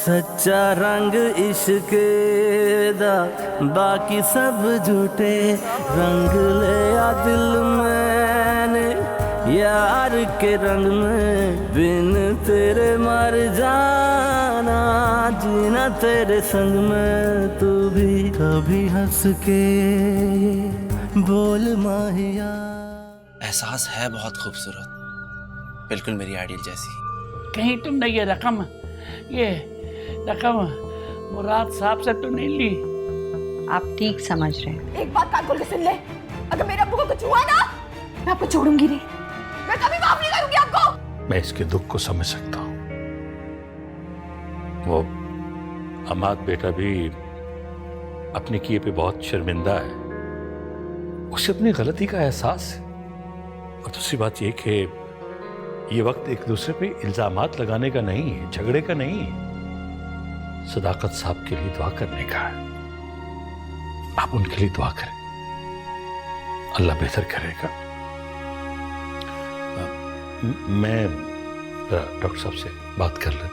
सच्चा रंग इश्क दा बाकी सब झूठे रंग ले आ दिल मैंने यार के रंग में बिन तेरे मर जाना जीना तेरे संग में तू भी कभी हंस के बोल माहिया। एहसास है बहुत खूबसूरत, बिल्कुल मेरी आइडियल जैसी। कहीं तुमने ये रकम मुराद साहब से तो नहीं ली? आप ठीक समझ रहे हैं। एक बात कान खोल के सुन ले, अगर मेरे अब्बू को कुछ हुआ ना मैं आपको छोड़ूंगी नहीं, मैं कभी माफ नहीं करूंगी आपको। मैं इसके दुख को समझ सकता हूँ। वो अमाद बेटा भी अपने किए पे बहुत शर्मिंदा है, उसे अपनी गलती का एहसास है। और दूसरी बात ये कि ये वक्त एक दूसरे पे इल्जामात लगाने का नहीं है, झगड़े का नहीं है, सदाकत साहब के लिए दुआ करने का है। आप उनके लिए दुआ करें, अल्लाह बेहतर करेगा। मैं डॉक्टर साहब से बात कर लें।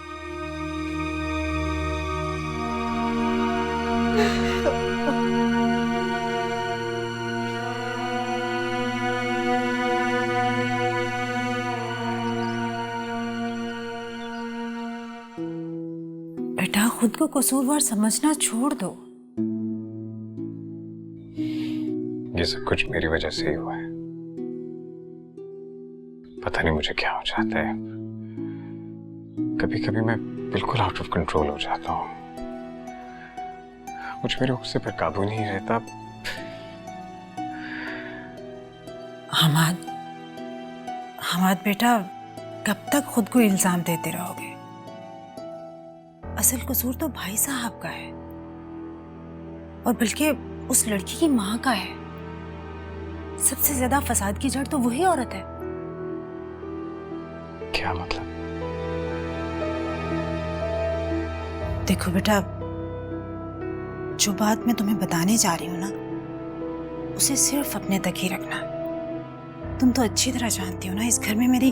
बेटा खुद को कसूरवार समझना छोड़ दो। ये सब कुछ मेरी वजह से ही हुआ है। पता नहीं मुझे क्या हो जाता है, कभी कभी मैं बिल्कुल आउट ऑफ कंट्रोल हो जाता हूँ। मुझे मेरे गुस्से पर काबू नहीं रहता। हमाद बेटा कब तक खुद को इल्जाम देते रहोगे? असल कसूर तो भाई साहब का है, और बल्कि उस लड़की की माँ का है। सबसे ज्यादा फसाद की जड़ तो वही औरत है। क्या मतलब? देखो बेटा, जो बात मैं तुम्हें बताने जा रही हूं ना, उसे सिर्फ अपने तक ही रखना। तुम तो अच्छी तरह जानती हो ना, इस घर में मेरी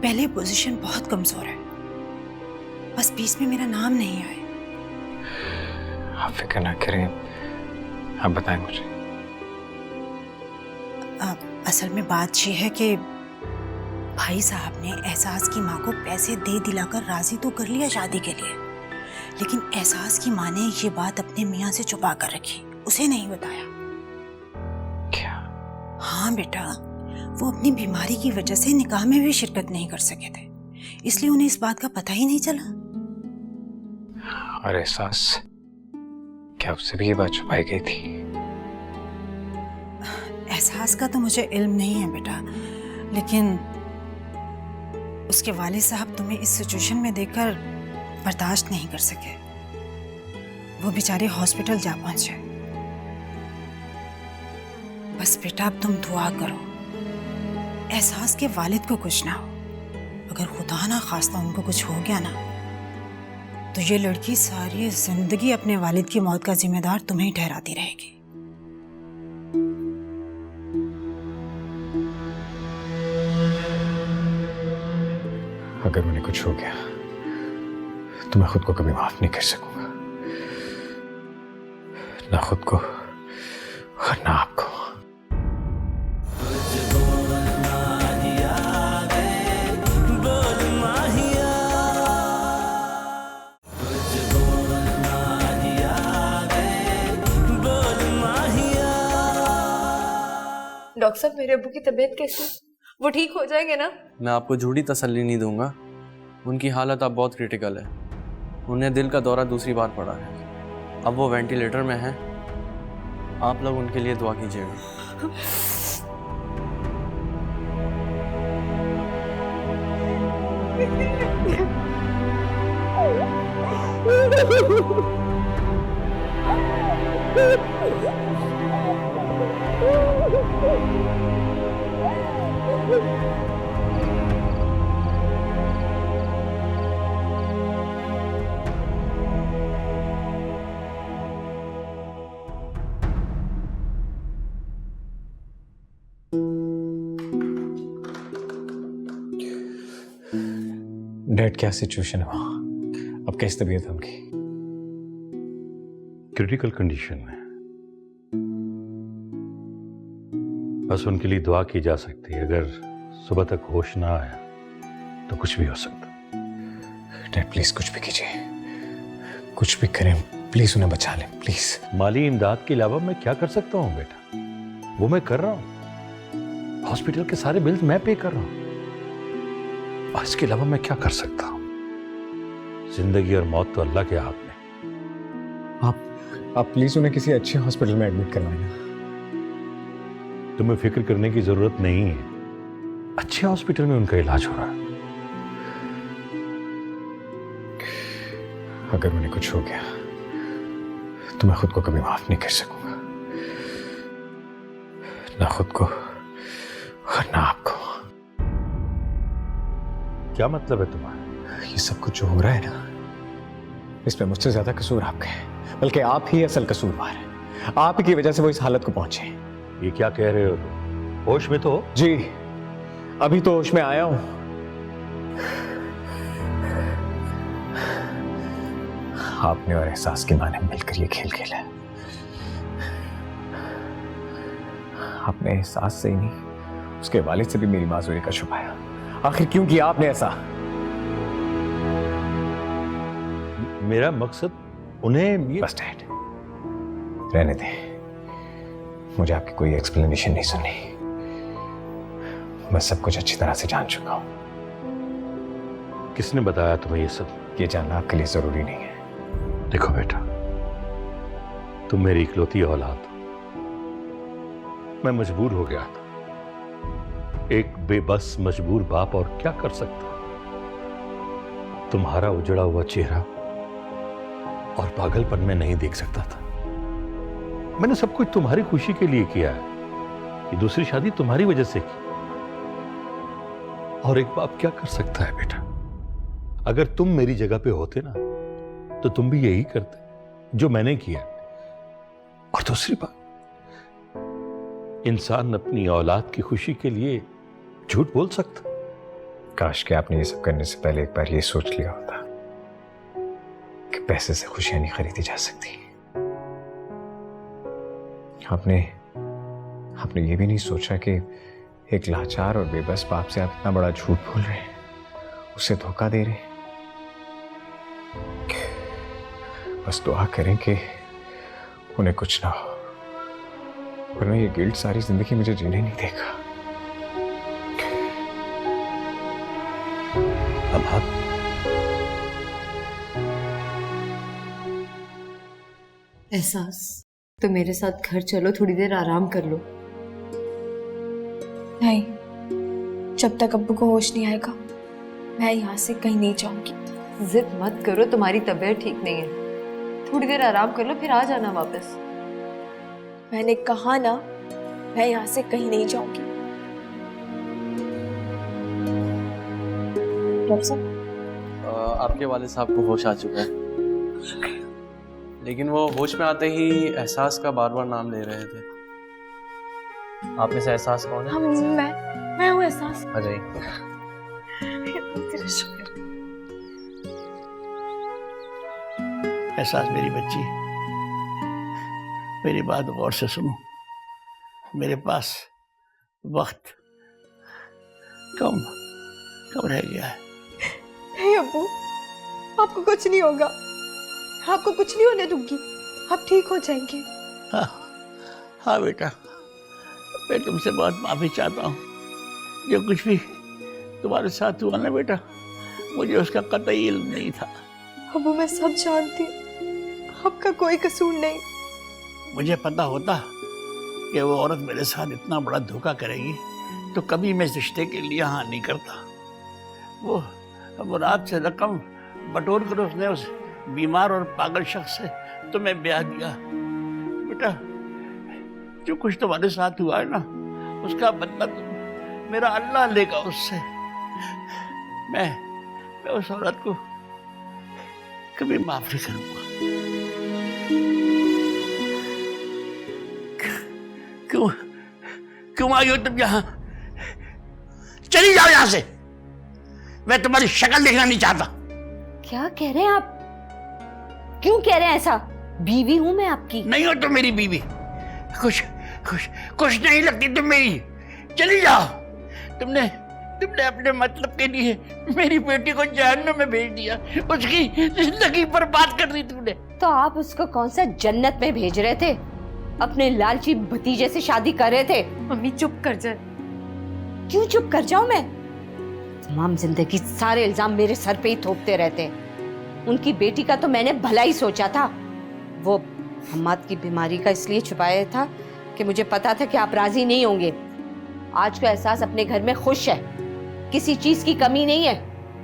पहले पोजीशन बहुत कमजोर है। बस बीच में मेरा नाम नहीं आए। आप फिक्र ना करें, आप बताएं मुझे। असल में बात यह है कि भाई साहब ने एहसास की माँ को पैसे दे दिलाकर राजी तो कर लिया शादी के लिए, लेकिन एहसास की माँ ने ये बात अपने मियाँ से छुपा कर रखी, उसे नहीं बताया। क्या? हाँ बेटा, वो अपनी बीमारी की वजह से निकाह में भी शिरकत नहीं कर सके थे, इसलिए उन्हें इस बात का पता ही नहीं चला। और एहसास, क्या उससे भी ये बात छुपाई गई थी? एहसास का तो मुझे इल्म नहीं है बेटा, लेकिन उसके वालिद साहब तुम्हें इस सिचुएशन में देखकर बर्दाश्त नहीं कर सके। वो बेचारे हॉस्पिटल जा पहुंचे। बस बेटा अब तुम दुआ करो, एहसास के वालिद को कुछ ना हो। अगर खुदा ना खास्ता उनको कुछ हो गया ना, तो ये लड़की सारी जिंदगी अपने वालिद की मौत का जिम्मेदार तुम्हें ही ठहराती रहेगी। अगर उन्हें कुछ हो गया तो मैं खुद को कभी माफ नहीं कर सकूंगा, ना खुद को और ना आपको। डॉक्टर साहब, मेरे अब्बू की तबीयत कैसी? वो ठीक हो जाएंगे ना? मैं आपको झूठी तसल्ली नहीं दूंगा, उनकी हालत अब बहुत क्रिटिकल है। उन्हें दिल का दौरा दूसरी बार पड़ा है, अब वो वेंटिलेटर में है। आप लोग उनके लिए दुआ कीजिएगा। डैड, क्या सिचुएशन है वहां? अब कैसी तबीयत है उनकी? क्रिटिकल कंडीशन में, बस उनके लिए दुआ की जा सकती है। अगर सुबह तक होश ना आया तो कुछ भी हो सकता। डैड प्लीज कुछ भी कीजिए, कुछ भी करें, प्लीज उन्हें बचा लें प्लीज। माली इमदाद के अलावा मैं क्या कर सकता हूं बेटा? वो मैं कर रहा हूं, हॉस्पिटल के सारे बिल्स मैं पे कर रहा हूं, और इसके अलावा मैं क्या कर सकता हूं? जिंदगी और मौत तो अल्लाह के हाथ में। आप प्लीज उन्हें किसी अच्छे हॉस्पिटल में एडमिट करवाएं ना। तुम्हें फिक्र करने की जरूरत नहीं है, अच्छे हॉस्पिटल में उनका इलाज हो रहा है। अगर उन्हें कुछ हो गया तो मैं खुद को कभी माफ नहीं कर सकूंगा, ना खुद को और ना आपको। क्या मतलब है तुम्हारा? ये सब कुछ जो हो रहा है ना, इसमें मुझसे ज्यादा कसूर आपका है, बल्कि आप ही असल कसूरवार हैं। आप ही की वजह से वो इस हालत को पहुंचे। ये क्या कह रहे हो तुम? होश में तो हो? जी अभी तो होश में आया हूं। आपने और एहसास की मां ने मिलकर ये खेल खेला है। आपने एहसास से ही नहीं, उसके वालिद से भी मेरी माजूरी का छुपाया। आखिर क्यों किया आपने ऐसा? मेरा मकसद उन्हें ये... बस डैड रहने दें, मुझे आपकी कोई एक्सप्लेनेशन नहीं सुननी। मैं सब कुछ अच्छी तरह से जान चुका हूं। किसने बताया तुम्हें ये सब? ये जानना आपके लिए जरूरी नहीं है। देखो बेटा, तुम मेरी इकलौती औलाद हो। मैं मजबूर हो गया था, एक बेबस मजबूर बाप और क्या कर सकता। तुम्हारा उजड़ा हुआ चेहरा और पागलपन में नहीं देख सकता था। मैंने सब कुछ तुम्हारी खुशी के लिए किया है। ये दूसरी शादी तुम्हारी वजह से की, और एक बाप क्या कर सकता है बेटा? अगर तुम मेरी जगह पे होते ना तो तुम भी यही करते जो मैंने किया। और दूसरी बात, इंसान अपनी औलाद की खुशी के लिए झूठ बोल सकता। काश कि आपने ये सब करने से पहले एक बार ये सोच लिया होता कि पैसे से खुशियां नहीं खरीदी जा सकती। आपने ये भी नहीं सोचा कि एक लाचार और बेबस बाप से आप इतना बड़ा झूठ बोल रहे हैं, उसे धोखा दे रहे हैं। बस दुआ करें कि उन्हें कुछ ना हो, वरना ये गिल्ट सारी जिंदगी मुझे जीने नहीं देगा। अमाद, एहसास, तो मेरे साथ घर चलो, थोड़ी देर आराम कर लो। नहीं, जब तक अब्बू को होश नहीं आएगा मैं यहाँ से कहीं नहीं जाऊंगी। जिद मत करो, तुम्हारी तबीयत ठीक नहीं है, थोड़ी देर आराम कर लो, फिर आ जाना वापस। मैंने कहा ना, मैं यहाँ से कहीं नहीं जाऊंगी। डॉक्टर साहब, आपके वालिद साहब को होश आ चुका है, लेकिन वो होश में आते ही एहसास का बार बार नाम ले रहे थे। आप में से एहसास कौन है? मैं हूँ एहसास। आ जाइए। तेरा शुक्र। एहसास मेरी बच्ची, मेरी बात गौर से सुनो। मेरे पास वक्त कम रह गया है। नहीं अब्बू, आपको कुछ नहीं होगा, आपको कुछ नहीं होने दूंगी, आप ठीक हो जाएंगे। हाँ बेटा, मैं तुमसे बहुत माफी चाहता हूँ। जो कुछ भी तुम्हारे साथ हुआ ना बेटा, मुझे उसका कतई इल्म नहीं था। अब्बू मैं सब जानती हूँ, आपका कोई कसूर नहीं। मुझे पता होता कि वो औरत मेरे साथ इतना बड़ा धोखा करेगी तो कभी मैं इस रिश्ते के लिए हाँ नहीं करता। वो रात से रकम बटोर कर उसने उस बीमार और पागल शख्स से तुम्हें ब्याह दिया। बेटा, जो कुछ तुम्हारे साथ हुआ है ना, उसका बदला मेरा अल्लाह लेगा उससे। मैं उस औरत को कभी माफ नहीं करूंगा। क्यों आई हो तुम यहां? चली जाओ यहां से, मैं तुम्हारी शक्ल देखना नहीं चाहता। क्या कह रहे हैं आप? क्यों कह रहे हैं ऐसा? बीवी हूं मैं आपकी। नहीं हो तो मेरी बीवी। कुछ कुछ कुछ नहीं लगती तुम मेरी। चली जाओ। तुमने अपने मतलब के लिए मेरी बेटी को जहन्नुम में भेज दिया, उसकी जिंदगी बर्बाद कर दी तुमने। तो आप उसको कौन सा जन्नत में भेज रहे थे? अपने लालची भतीजे से शादी कर रहे थे। मम्मी चुप कर जाए। क्यों चुप कर जाऊं मैं? तमाम जिंदगी सारे इल्जाम मेरे सर पे ही थोपते रहते। उनकी बेटी का तो मैंने भला ही सोचा था। वो हम्माद की बीमारी का इसलिए छुपाया था कि मुझे पता था कि आप राजी नहीं होंगे। आज का एहसास अपने घर में खुश है, किसी चीज की कमी नहीं है।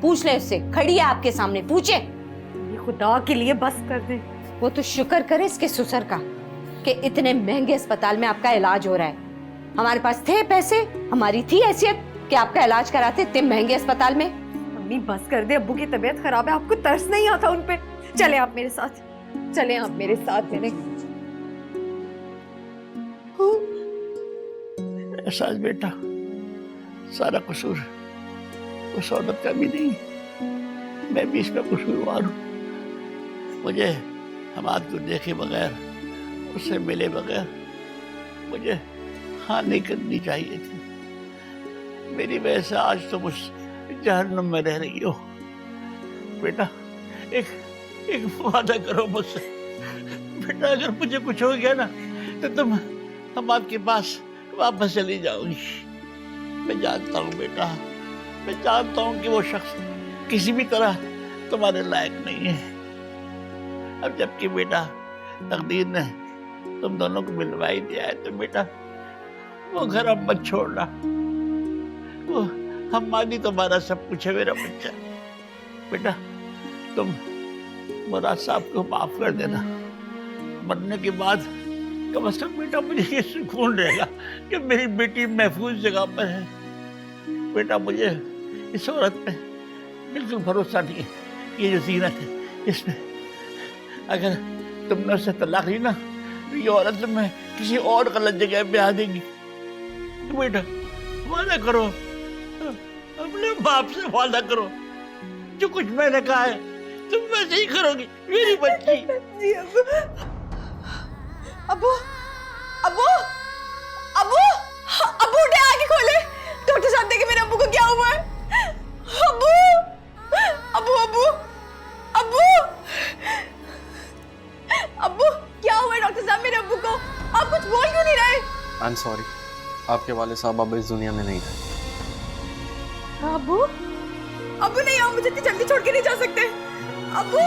पूछ ले उससे, खड़ी है आपके सामने, पूछे। खुदा के लिए बस कर दे। वो तो शुक्र करे इसके ससुर का कि इतने महंगे अस्पताल में आपका इलाज हो रहा है। हमारे पास थे पैसे, हमारी थी हैसियत कि आपका इलाज कराते इतने महंगे अस्पताल में। मम्मी बस कर दे, अब्बू की तबीयत खराब है, आपको तरस नहीं आता उन पे? चले आप मेरे साथ, चले आप मेरे साथ। मेरे एहसास बेटा, सारा कसूर उस औरत का भी नहीं, मैं भी इसमें कसूरवार हूँ। मुझे हमाद को देखे बगैर, उससे मिले बगैर मुझे हाँ नहीं करनी चाहिए थी। मेरी वजह से आज तुम उस जहन्नुम में रह रही हो। बेटा एक वादा करो मुझसे। बेटा अगर मुझे कुछ हो गया ना तो तुम हमाद के पास वापस चली जाओगी। मैं जानता हूँ बेटा, मैं जानता हूँ कि वो शख्स किसी भी तरह तुम्हारे लायक नहीं है। अब जबकि बेटा तकदीर ने तुम दोनों को मिलवा ही दिया है तो बेटा वो घर अब मत छोड़ना। वो हमारी तुम्हारा सब कुछ है मेरा बच्चा। बेटा तुम मुराद साहब को माफ कर देना। मरने के बाद कम से कम बेटा मुझे ये सुकून रहेगा कि मेरी बेटी महफूज जगह पर है। बेटा मुझे इस औरत पे बिल्कुल भरोसा नहीं है। ये जो जीनत है इसमें अगर तुमने उससे तलाक ली ना तो ये औरत तुम्हें किसी और गलत जगह ब्याह देगी। तो बेटा वादा करो, अपने बाप से वादा करो, जो कुछ मैंने कहा है तुम वैसे ही करोगी मेरी बच्ची। अबू अबू अबू अबू उठे, आगे खोले। डॉक्टर साहब देखे मेरे अबू को क्या हुआ है। अबू अबू अबू अबू अबू क्या हुआ है डॉक्टर साहब मेरे अबू को? आप कुछ बोल क्यों नहीं रहे? आई एम सॉरी, आपके वाले साहब अब इस दुनिया में नहीं रहे। अबू अबू नहीं, आप मुझे इतनी जल्दी छोड़ के नहीं जा सकते। अबू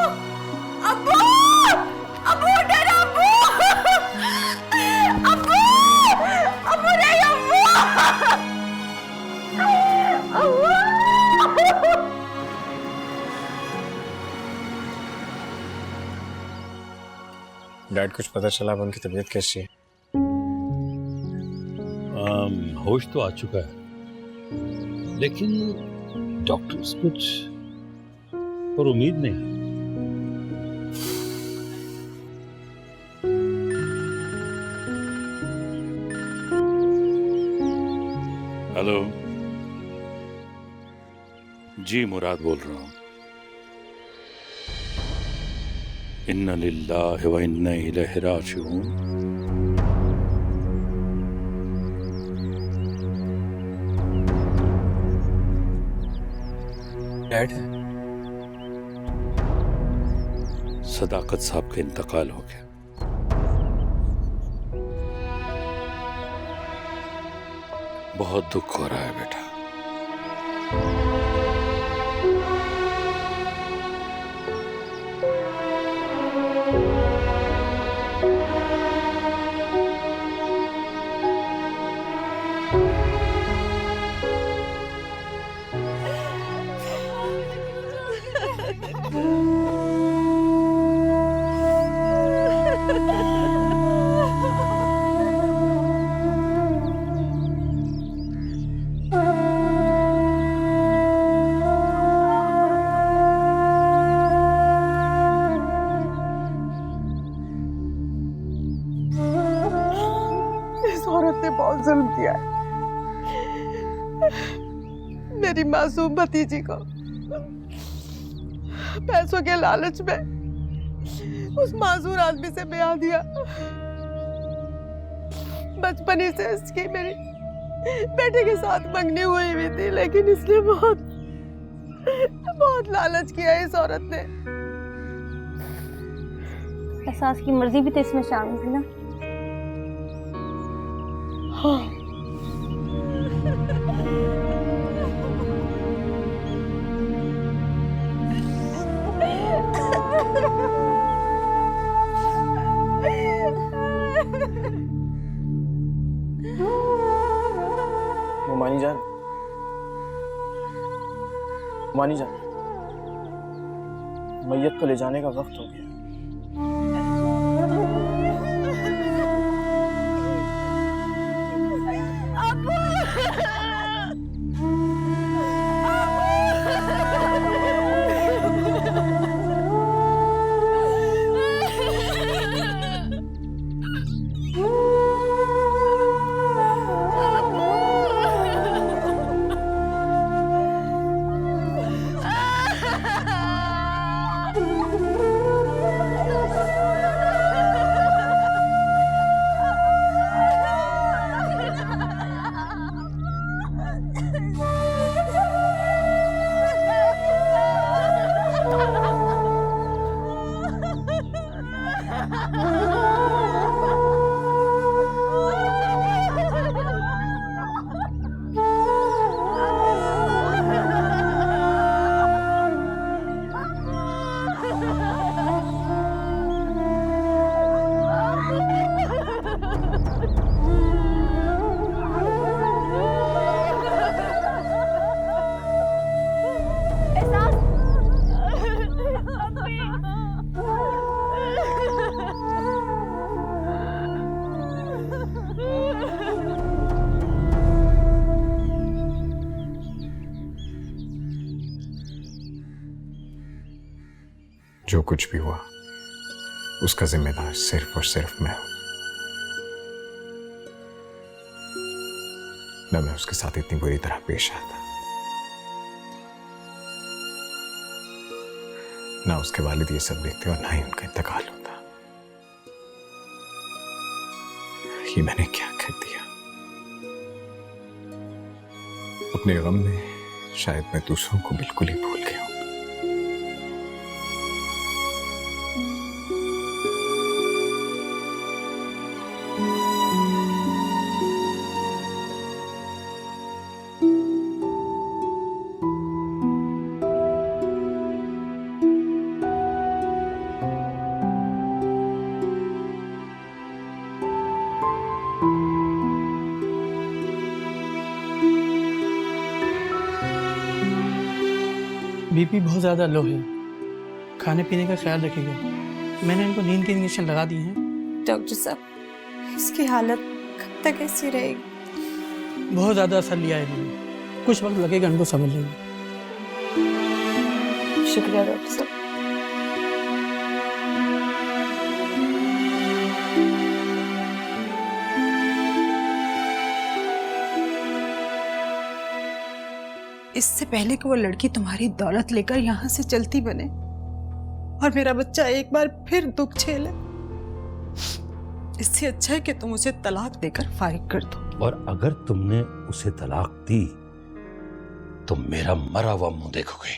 अबू अबू उठे ना अबू। अबू अबू नहीं अबू अबू। डैड कुछ पता चला अब उनकी तबीयत कैसी है? होश तो आ चुका है लेकिन डॉक्टर्स कुछ और उम्मीद नहीं। हेलो जी, मुराद बोल रहा हूं। इन्ना लिल्लाहि व इन्ना इलैहि राजिऊन। डैड, सदाकत साहब का इंतकाल हो गया। बहुत दुख हो रहा है बेटा। बहुत जुल्म किया है मेरी मासूम भतीजी को। पैसों के लालच में उस मासूर आदमी से ब्याह दिया। बचपन ही से इसकी मेरी बेटे के साथ मंगनी हुई भी थी, लेकिन इसने बहुत लालच किया इस औरत ने। एहसास की मर्जी भी तो इसमें शामिल थी ना। हाँ। मानी जान, मानी जान, मैयत को ले जाने का वक्त हो गया। जो कुछ भी हुआ उसका जिम्मेदार सिर्फ और सिर्फ मैं हूं। न मैं उसके साथ इतनी बुरी तरह पेश आता, ना उसके वालिद ये सब देखते और ना ही उनका इंतकाल होता। ये मैंने क्या कर दिया? अपने गम में शायद मैं दूसरों को बिल्कुल ही भूल गया हूं। बीपी बहुत ज़्यादा लो है, खाने पीने का ख्याल रखिएगा। मैंने इनको नींद के इंजेक्शन लगा दिए हैं। डॉक्टर साहब, इसकी हालत कब तक ऐसी रहेगी? बहुत ज़्यादा असर लिया है इन्होंने, कुछ वक्त लगेगा इनको समझने में। शुक्रिया डॉक्टर साहब। इससे पहले कि वो लड़की तुम्हारी दौलत लेकर यहाँ से चलती बने और मेरा बच्चा एक बार फिर दुख झेले, इससे अच्छा है कि तुम उसे तलाक देकर फारिग कर दो। और अगर तुमने उसे तलाक दी तो मेरा मरा हुआ मुंह देखोगे।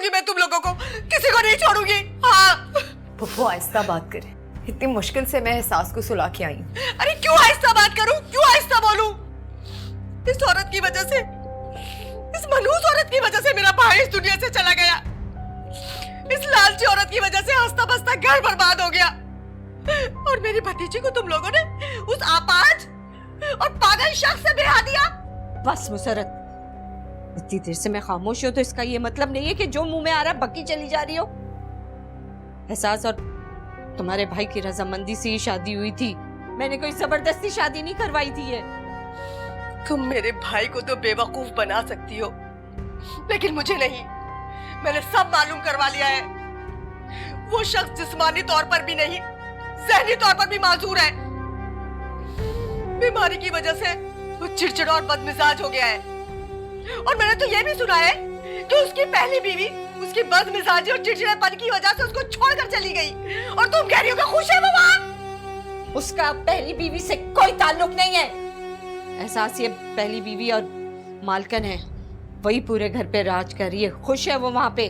मैं तुम लोगों को किसी को नहीं छोड़ूंगी। हाँ फुफ्फू, आहिस्ता बात करें। इतनी मुश्किल से मैं एहसास को सुला के आई हूँ। अरे क्यों आहिस्ता बात करूं, क्यों आहिस्ता बोलूं? इस औरत की वजह से, इस मनहूस औरत की वजह से मेरा भाई इस दुनिया से चला गया। इस लालची औरत की वजह से हंसता बसता घर बर्बाद हो गया। और मेरी भतीजी को तुम लोगों ने उस आपाज और पागल शख्स से ब्याह दिया। बस मुसरत, इतनी देर से मैं खामोश हूं तो इसका ये मतलब नहीं है कि जो मुंह में आ रहा बक्की चली जा रही हो। एहसास और तुम्हारे भाई की रजामंदी से ही शादी हुई थी, मैंने कोई जबरदस्ती शादी नहीं करवाई थी। ये तुम मेरे भाई को तो बेवकूफ बना सकती हो, लेकिन मुझे नहीं। मैंने सब मालूम करवा लिया है। वो शख्स जिस्मानी तौर पर भी नहीं, जहनी तौर पर भी माजूर है। बीमारी की वजह से वो चिड़चिड़ा और बदमिजाज हो गया है। और मैंने तो ये भी सुना है कि उसकी पहली बीवी उसकी बदमिजाजी और चिड़चिड़ेपन की वजह से उसको छोड़कर चली गई। और तुम कह रही हो कि खुश है वो वहां? उसका पहली बीवी से कोई ताल्लुक नहीं है। एहसास ये पहली बीवी और मालकन है, वही पूरे घर पे राज कर रही है। खुश है वो वहां पे?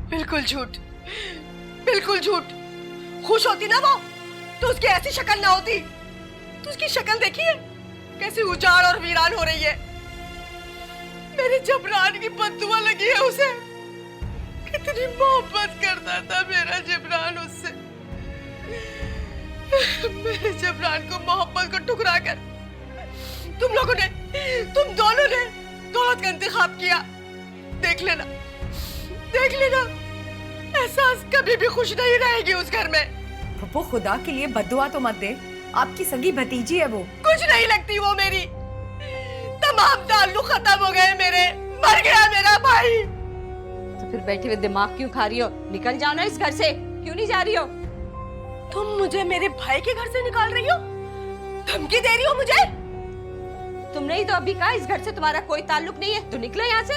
बिल्कुल झूठ, बिल्कुल झूठ। खुश होती ना वो तो उसकी ऐसी शक्ल ना होती। तो उसकी शक्ल देखी है कैसे उजाड़ और वीरान हो रही है। मेरे जबरान की बद्दुआ लगी है उसे। कितनी मोहब्बत करता था मेरा जबरान उससे। मेरे जबरान को मोहब्बत को ठुकरा कर तुम लोगों ने, तुम दोनों ने दौलत का इंतखाब किया। देख लेना, देख लेना, एहसास कभी भी खुश नहीं रहेगी उस घर में। वो खुदा के लिए बद्दुआ तो मत दे, आपकी सगी भतीजी है वो। कुछ नहीं लगती वो मेरी। तमाम ताल्लुक खत्म हो गए मेरे। मर गया मेरा भाई। तो फिर बैठे हुए दिमाग क्यों खा रही हो? निकल जाओ ना इस घर से। क्यों नहीं जा रही हो? तुम मुझे मेरे भाई के घर से निकाल रही हो? धमकी दे रही हो मुझे? तुमने ही तो अभी कहा इस घर से तुम्हारा कोई ताल्लुक नहीं है, तो निकलो यहाँ से।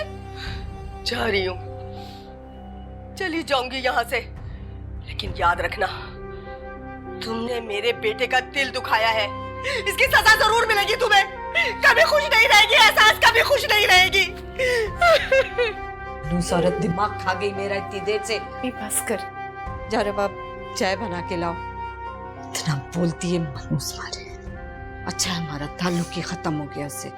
जा रही हूँ, चली जाऊंगी यहाँ से, लेकिन याद रखना तुमने मेरे बेटे का दिल दुखाया है। इसकी सजा जरूर मिलेगी तुम्हें। कभी खुश नहीं रहेगी एहसास, कभी खुश नहीं रहेगी। औरत दिमाग खा गई मेरा इतनी देर से। बस कर। जा रे बाप, चाय बना के लाओ। इतना बोलती है मनूस मारे। अच्छा है हमारा ताल्लुक ही खत्म हो गया उससे।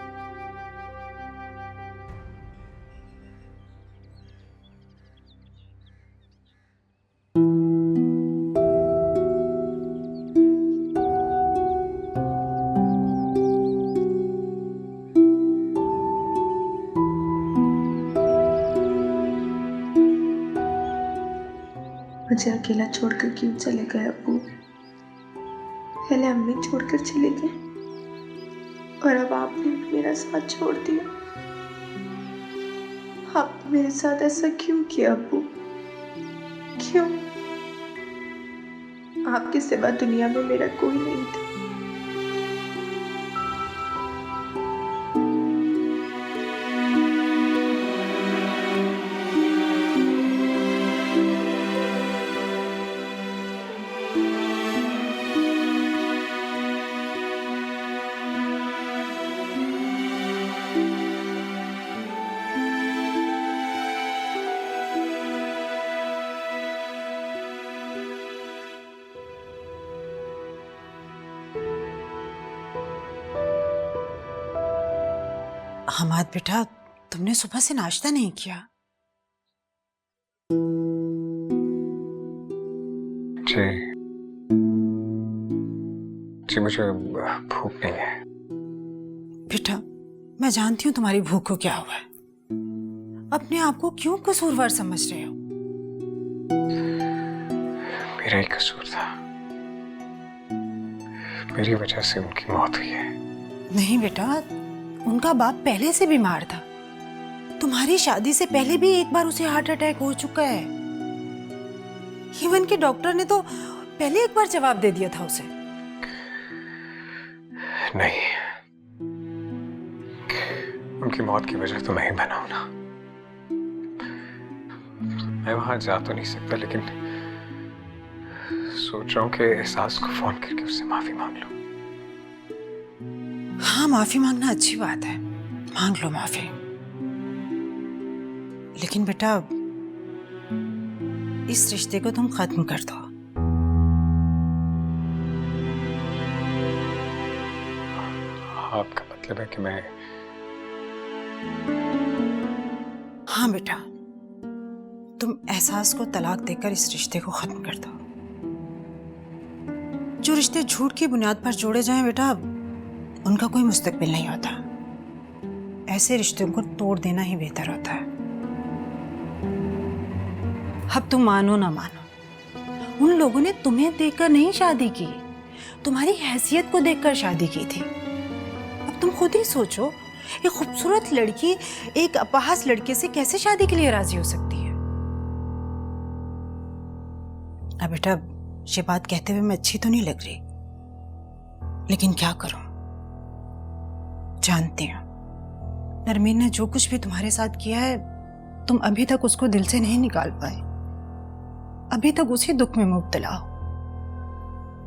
मुझे अकेला छोड़कर क्यों चले गए अब्बू? पहले अम्मी छोड़कर चले गए और अब आपने भी मेरा साथ छोड़ दिया। आपने मेरे साथ ऐसा क्यों किया अब्बू? क्यों? आपके सिवा दुनिया में मेरा कोई नहीं था। हमाद बेटा, तुमने सुबह से नाश्ता नहीं किया? जी जी, मुझे भूख नहीं है। बेटा, मैं जानती हूँ तुम्हारी भूख को क्या हुआ है। अपने आप को क्यों कसूरवार समझ रहे हो? मेरा ही कसूर था। मेरी वजह से उनकी मौत हुई है। नहीं बेटा, उनका बाप पहले से बीमार था। तुम्हारी शादी से पहले भी एक बार उसे हार्ट अटैक हो चुका है। इवन के डॉक्टर ने तो पहले एक बार जवाब दे दिया था उसे। नहीं, उनकी मौत की वजह तो मैं ही बना हूं ना। मैं वहां जा तो नहीं सकता, लेकिन सोच रहा हूं कि एहसास को फोन करके उससे माफी मांग लूं। हाँ, माफी मांगना अच्छी बात है, मांग लो माफी। लेकिन बेटा, इस रिश्ते को तुम खत्म कर दो। आपका मतलब है कि मैं? हाँ बेटा, तुम एहसास को तलाक देकर इस रिश्ते को खत्म कर दो। जो रिश्ते झूठ की बुनियाद पर जोड़े जाएं बेटा, उनका कोई मुस्तकबिल नहीं होता। ऐसे रिश्तों को तोड़ देना ही बेहतर होता है। अब तुम मानो ना मानो, उन लोगों ने तुम्हें देखकर नहीं शादी की, तुम्हारी हैसियत को देखकर शादी की थी। अब तुम खुद ही सोचो, एक खूबसूरत लड़की एक अपहास लड़के से कैसे शादी के लिए राजी हो सकती है? अब बेटा, ये बात कहते हुए मैं अच्छी तो नहीं लग रही, लेकिन क्या करूं, जानती हूं नरमीन ने जो कुछ भी तुम्हारे साथ किया है, तुम अभी तक उसको दिल से नहीं निकाल पाए, अभी तक उसी दुख में मुब्तला हो।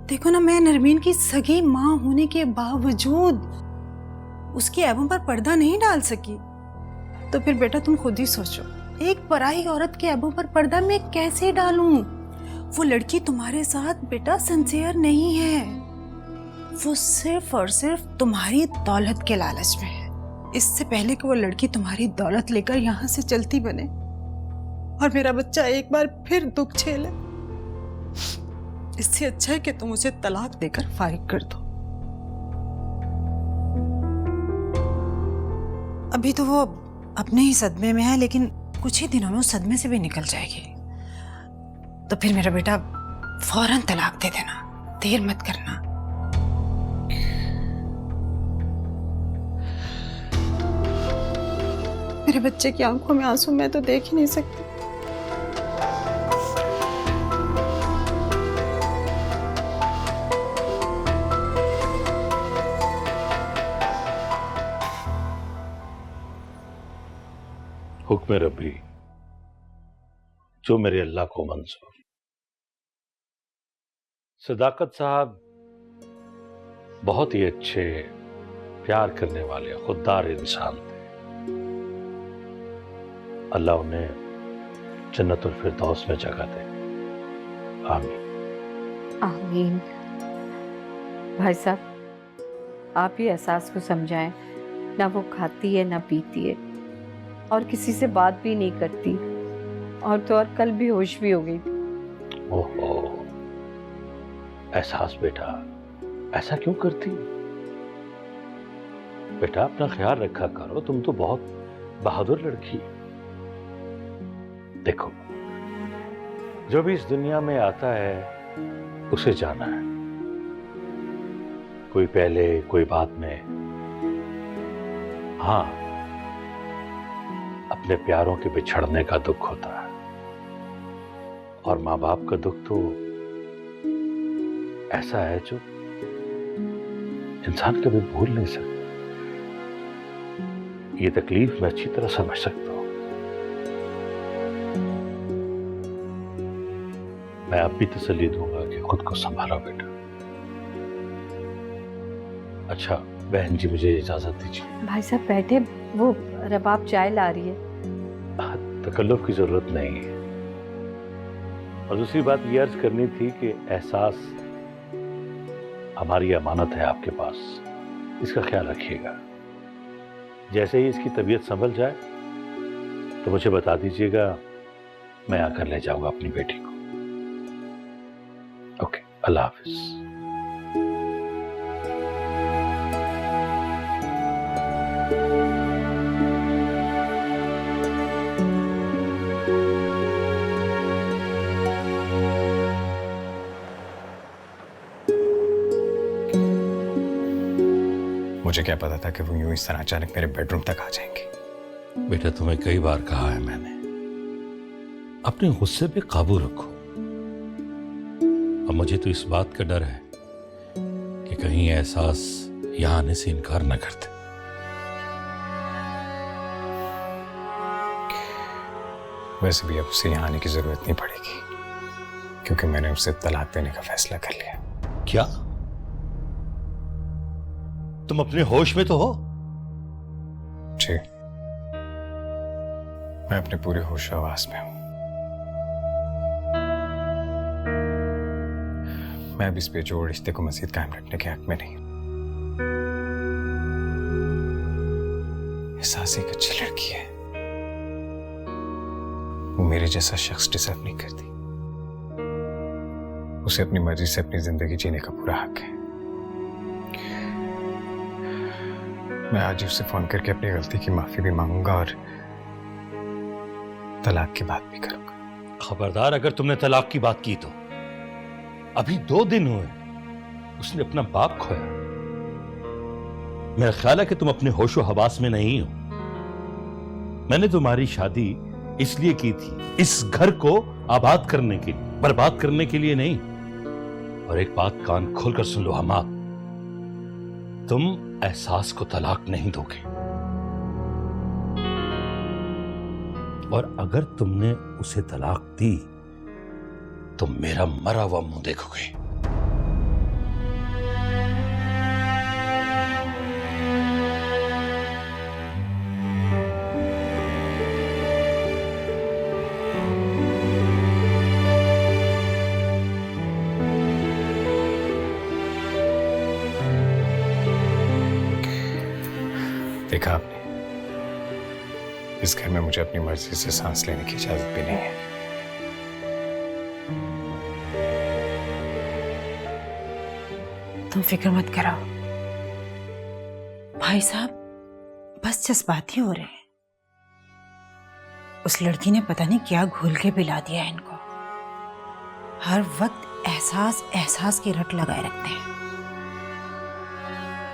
देखो ना, मैं नरमीन की सगी माँ होने के बावजूद उसकी ऐबों पर पर्दा नहीं डाल सकी, तो फिर बेटा तुम खुद ही सोचो, एक पराई औरत के ऐबों पर पर्दा मैं कैसे डालूं? वो लड़की तुम्हारे साथ बेटा सिंसियर नहीं है, वो सिर्फ और सिर्फ तुम्हारी दौलत के लालच में है। इससे पहले कि वो लड़की तुम्हारी दौलत लेकर यहाँ से चलती बने और मेरा बच्चा एक बार फिर दुख झेले, इससे अच्छा है कि तुम उसे तलाक देकर फारिग कर दो। अभी तो वो अपने ही सदमे में है, लेकिन कुछ ही दिनों में उस सदमे से भी निकल जाएगी। तो फिर मेरा बेटा फौरन तलाक दे देना, देर मत करना। मेरे बच्चे की आंखों में आंसू मैं तो देख ही नहीं सकती। हुक्म रब्बी जो मेरे अल्लाह को मंजूर। सदाकत साहब बहुत ही अच्छे, प्यार करने वाले, खुददार इंसान थे। अल्लाह उन्हें जन्नतुल फिरदौस में जगह दे, आमीन आमीन। भाई साहब, आप ही एहसास को समझाएं, ना वो खाती है ना पीती है और किसी से बात भी नहीं करती, और तो और कल भी होश भी हो गई। ओहो, एहसास बेटा ऐसा क्यों करती? बेटा अपना ख्याल रखा करो, तुम तो बहुत बहादुर लड़की। देखो, जो भी इस दुनिया में आता है उसे जाना है, कोई पहले कोई बाद में। हाँ, अपने प्यारों के बिछड़ने का दुख होता है, और माँ बाप का दुख तो ऐसा है जो इंसान कभी भूल नहीं सकता। ये तकलीफ मैं अच्छी तरह समझ सकता हूं। मैं अब भी तसल्ली दूंगा कि खुद को संभालो बेटा। अच्छा बहन जी, मुझे इजाजत दीजिए। भाई साहब बैठे, वो रबाब चाय ला रही है। तकल्लुफ की जरूरत नहीं है। और दूसरी बात ये अर्ज करनी थी कि एहसास हमारी अमानत है आपके पास, इसका ख्याल रखिएगा। जैसे ही इसकी तबीयत संभल जाए तो मुझे बता दीजिएगा, मैं आकर ले जाऊंगा अपनी बेटी को। ओके, अल्लाह हाफिज। मुझे क्या पता था कि वो यूं इस तरह अचानक मेरे बेडरूम तक आ जाएंगे। बेटा, तुम्हें कई बार कहा है मैंने, अपने गुस्से पे काबू रखो। अब मुझे तो इस बात का डर है कि कहीं एहसास यहां आने से इनकार न करते। वैसे भी अब उसे यहाँ आने की जरूरत नहीं पड़ेगी, क्योंकि मैंने उसे तलाक देने का फैसला कर लिया। क्या तुम अपने होश में तो हो? जी, मैं अपने पूरे होश हवास में हूं। मैं अब इस बेजोड़ रिश्ते को मजीद कायम रखने के हक में नहीं। एहसास एक अच्छी लड़की है, वो मेरे जैसा शख्स डिजर्व नहीं करती। उसे अपनी मर्जी से अपनी जिंदगी जीने का पूरा हक है। मैं आज ही उसे फोन करके अपनी गलती की माफी भी मांगूंगा और तलाक की बात भी करूंगा। खबरदार, अगर तुमने तलाक की बात की तो अभी 2 दिन हुए उसने अपना बाप खोया। मेरा ख्याल है कि तुम अपने होशो हवास में नहीं हो। मैंने तुम्हारी शादी इसलिए की थी, इस घर को आबाद करने के लिए, बर्बाद करने के लिए नहीं। और एक बात कान खोलकर सुन लो हमाद, तुम एहसास को तलाक नहीं दोगे, और अगर तुमने उसे तलाक दी तो मेरा मरा हुआ मुंह देखोगे। देखा आपने, इस घर में मुझे अपनी मर्जी से सांस लेने की इजाजत भी नहीं है। तुम फिक्र मत करो भाई साहब, बस जज्बाती हो रहे हैं। उस लड़की ने पता नहीं क्या घोल के पिला दिया है इनको। हर वक्त एहसास एहसास की रट लगाए रखते हैं।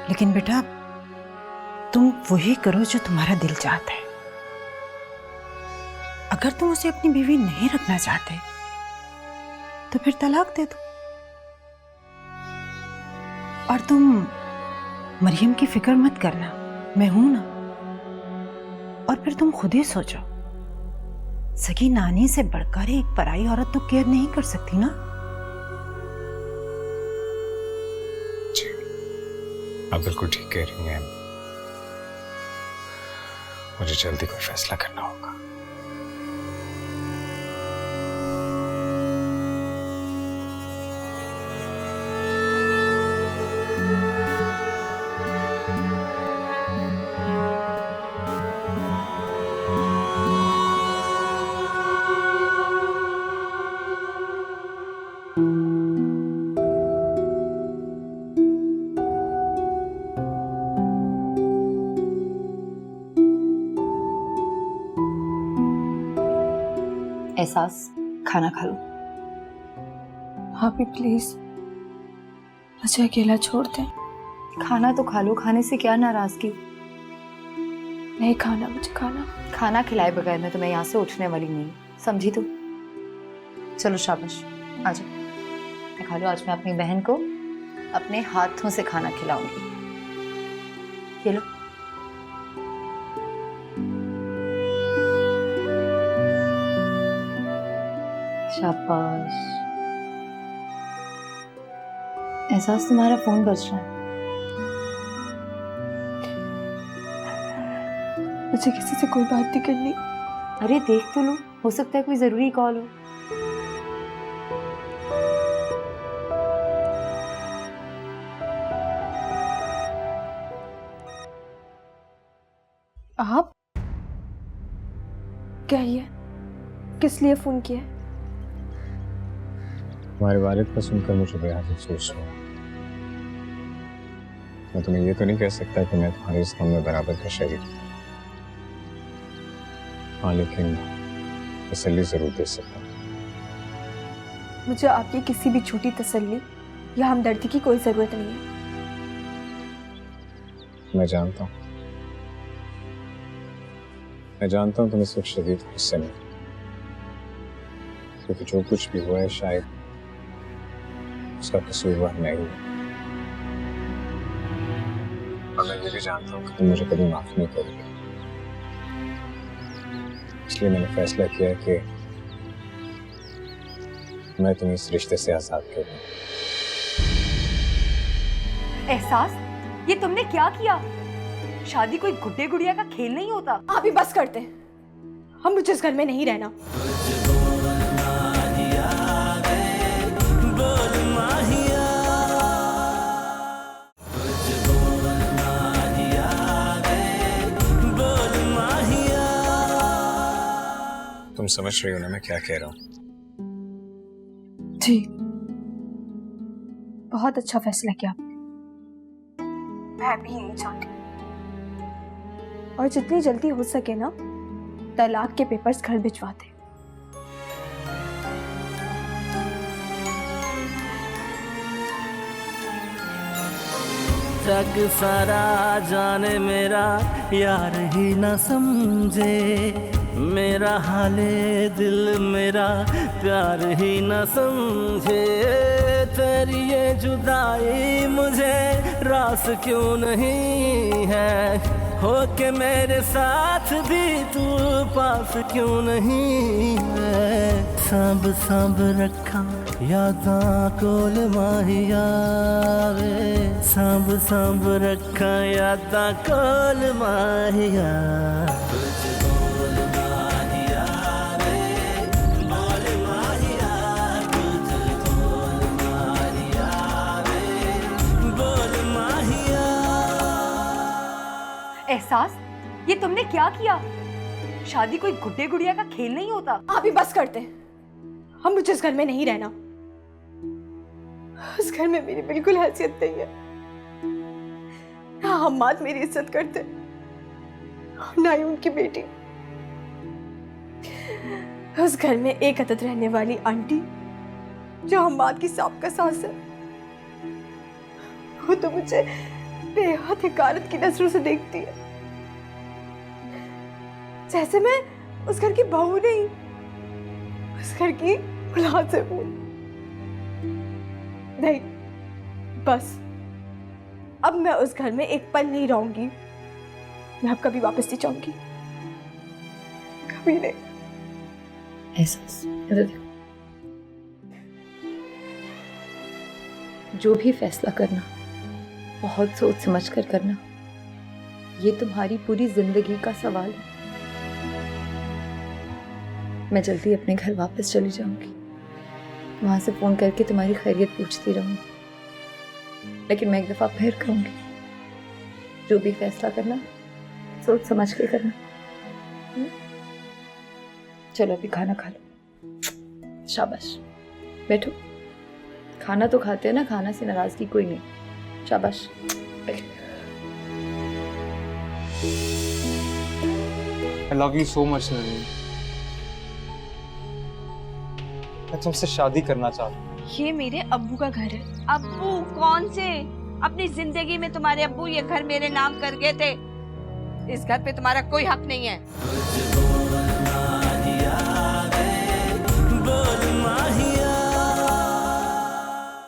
लेकिन बेटा, तुम वही करो जो तुम्हारा दिल चाहता है। अगर तुम उसे अपनी बीवी नहीं रखना चाहते तो फिर तलाक दे दो। और तुम मरियम की फिक्र मत करना, मैं हूं ना। और फिर तुम खुद ही सोचो, सगी नानी से बढ़कर एक पराई औरत तो केयर नहीं कर सकती ना। जी, आप बिल्कुल ठीक कह रही हैं। मुझे जल्दी कोई फैसला करना होगा। एहसास, खाना खा लो। भाभी प्लीज मुझे अकेला छोड़ दें। खाना तो खा लो, खाने से क्या नाराजगी। नहीं खाना, मुझे खाना। खाना खिलाए बगैर मैं तुम्हें यहाँ से उठने वाली नहीं, समझी तुम? चलो शाबाश, आ जाओ, मैं खा लो। आज मैं अपनी बहन को अपने हाथों से खाना खिलाऊंगी। ये लो। शाबाश। एहसास, तुम्हारा फोन बज रहा है। मुझे किसी से कोई बात नहीं करनी। अरे देख तो लो, हो सकता है कोई जरूरी कॉल हो। आप क्या ये किस लिए फोन किया? तुम्हारे वालिद को सुनकर मुझे बेहद अफसोस हुआ। मैं तुम्हें ये तो नहीं कह सकता कि मैं तुम्हारे इस गम में बराबर का शरीक हूं। हाँ, लेकिन तसल्ली जरूर दे सकता हूं। मुझे आपकी किसी भी छोटी तसल्ली या हमदर्दी की कोई जरूरत नहीं है। मैं जानता हूं तुम इस वक्त शदीद गुस्से में, क्योंकि जो कुछ भी हुआ है शायद उसका कसूरवार मैं हूं। और मैं ये भी जानता हूं कि तुम मुझे कभी माफ नहीं करोगे। इसलिए मैंने फैसला किया कि मैं तुम्हें इस रिश्ते से आजाद कर दूं। एहसास, ये तुमने क्या किया? शादी कोई गुड्डे गुड़िया का खेल नहीं होता। आप ही बस करते हैं, हम मुझे इस घर में नहीं रहना। तुम समझ रही हो ना मैं क्या कह रहा हूं? जी, बहुत अच्छा फैसला किया आपने। मैं भी यही चाहती हूँ, और जितनी जल्दी हो सके ना तलाक के पेपर्स घर भिजवा दे। जग सारा जाने मेरा यार ही ना समझे, मेरा हाले दिल मेरा प्यार ही ना समझे। तेरी ये जुदाई मुझे रास क्यों नहीं है, हो के मेरे साथ भी तू पास क्यों नहीं है। सांभ सांभ रखा यादां कोल माहिया वे, सांभ सांभ रखा यादां कोल माहिया। एहसास, ये तुमने क्या किया? शादी कोई गुड्डे गुड़िया का खेल नहीं होता। आप ही बस करते हैं, हम मुझे इस घर में नहीं रहना। उस घर में मेरी बिल्कुल हैसियत नहीं है। ना हम्माद मेरी इज्जत करते और ना ही उनकी बेटी। उस घर में एक अदद रहने वाली आंटी जो हम्माद की साबका सास है, वो तो मुझे बेहद हिकारत की नजरों से देखती है, जैसे मैं उस घर की बहू नहीं, उस घर की औलाद हूं। नहीं, बस अब मैं उस घर में एक पल नहीं रहूंगी। मैं अब कभी वापस नहीं जाऊंगी, कभी नहीं। एहसास, इधर देखो। जो भी फैसला करना बहुत सोच समझ कर करना। ये तुम्हारी पूरी जिंदगी का सवाल है। मैं जल्दी अपने घर वापस चली जाऊंगी, वहां से फोन करके तुम्हारी खैरियत पूछती रहूंगी, लेकिन मैं एक दफा फिर कहूंगी, जो भी फैसला करना सोच समझ के करना। चलो अभी खाना खा लो। शाबाश, बैठो। खाना तो खाते हैं ना, खाना से नाराजगी कोई नहीं। शाबाश। I love you so much, नवीन। मैं तुमसे शादी करना चाहता हूँ। ये मेरे अब्बू का घर है। अब्बू कौन से? अपनी जिंदगी में तुम्हारे अब्बू ये घर मेरे नाम कर गए थे। इस घर पे तुम्हारा कोई हक नहीं है।